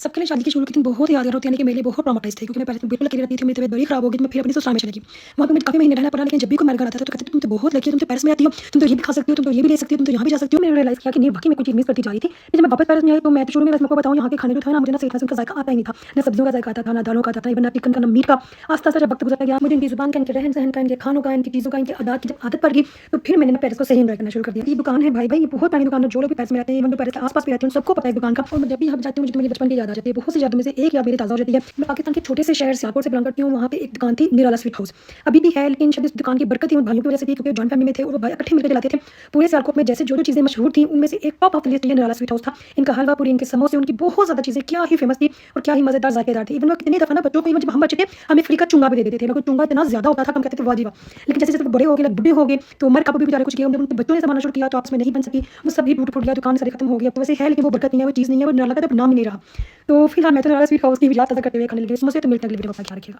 सबके लिए शादी के शुरू के दिन बहुत यादगार होती है, यानी कि मेरे लिए बहुत ट्रॉमाटाइज़ थे, क्योंकि मैं पहले तो बिल्कुल अकेली रहती थी, मेरी तबीयत बड़ी खराब हो गई, तो मैं फिर अपनी ससुराल में चली गई। वहाँ पे मुझे काफ़ी महीने रहना पड़ा, लेकिन जब भी कोई मेरे घर आता था तो कहते थे, "तुम तो बहुत लकी हो, तुम तो पेरिस में रहती हो, तुम तो ये भी खा सकती हो, तुम तो ये भी ले सकती हो, तुम तो यहाँ भी जा सकती हो।" मैंने रियलाइज़ किया कि नहीं, वाक़ई में कोई चीज़ मिस करती जा रही थी। लेकिन जब मैं वापस पेरिस में आई, तो मैं तो शुरू में बस मैं आपको बताऊँ, यहाँ के खाने जो था ना, मुझे ना सही तरह से उनका ज़ायका आता ही नहीं था। ना सब्जियों का ज़ायका आता था, ना दालों का आता था, इवन ना चिकन का, ना मीट का। आस्ता-आस्ता जब वक़्त गुज़रता गया, मुझे इनकी ज़ुबान का, इनके रहन-सहन का, इनके खानों का, इनकी चीज़ों का, इनकी अदात की जब आदत पड़ गई, तो फिर मैंने ना पेरिस को सही एन्जॉय करना शुरू कर दिया। ये दुकान है भाई, ये बहुत पुरानी दुकान है, जो लोग भी पेरिस में रहते हैं, इवन जो पेरिस के आस-पास भी रहते हैं, उन सबको पता है इस दुकान का। और मैं जब भी यहाँ पे जाती हूँ, मुझे तो मेरे बचपन की याद आ जाती है। बहुत सी यादों में से एक याद मेरी ताज़ा हो जाती है। मैं पाकिस्तान के छोटे से शहर सियालकोट से बिलॉन्ग करती हूँ। वहाँ पे एक दुकान थी निराला स्वीट हाउस, अभी भी है, लेकिन शायद इस दुकान की बरकत ही उन भाइयों की वजह से थी, क्योंकि जॉइंट फैमिली में थे और वो भाई इकट्ठे मिलकर चलाते थे। पूरे सियालकोट में जैसे जो-जो चीज़ें मशहूर थी, उनमें से एक टॉप ऑफ द लिस्ट ये निराला स्वीट हाउस था। इनका हलवा पूरी, इनके समोसे, उनकी बहुत ज़्यादा चीज़ें क्या ही फेमस थी और क्या ही मज़ेदार, ज़ायकेदार थी। इवन वो कितनी दफ़ा ना बच्चों को, इवन जब हम बच्चे थे, हमें फ्री का चूंगा भी दे देते थे। मगर चूंगा इतना ज़्यादा होता था कि हम कहते थे वाह जी वाह! लेकिन जैसे-जैसे वो बड़े हो गए, लाइक बुड्ढे हो गए, तो उमर का भी बेचारे कुछ किए, जब उनके बच्चों ने सँभालना शुरू किया, तो आपस में नहीं बन सकी। वो सब भी टूट-फूट गया, दुकान सारी खत्म हो गई। अब तो वैसे है, लेकिन वो बरकत नहीं है, वो चीज़ नहीं है, वो निराला का तो नाम ही नहीं रहा। तो फिलहाल मैं तो निराला स्वीट हाउस की भी याद ताज़ा करते हुए खाने लगी हूँ। समोसे तो मिलते हैं, अगली वीडियो में अपना ख्याल रखिएगा।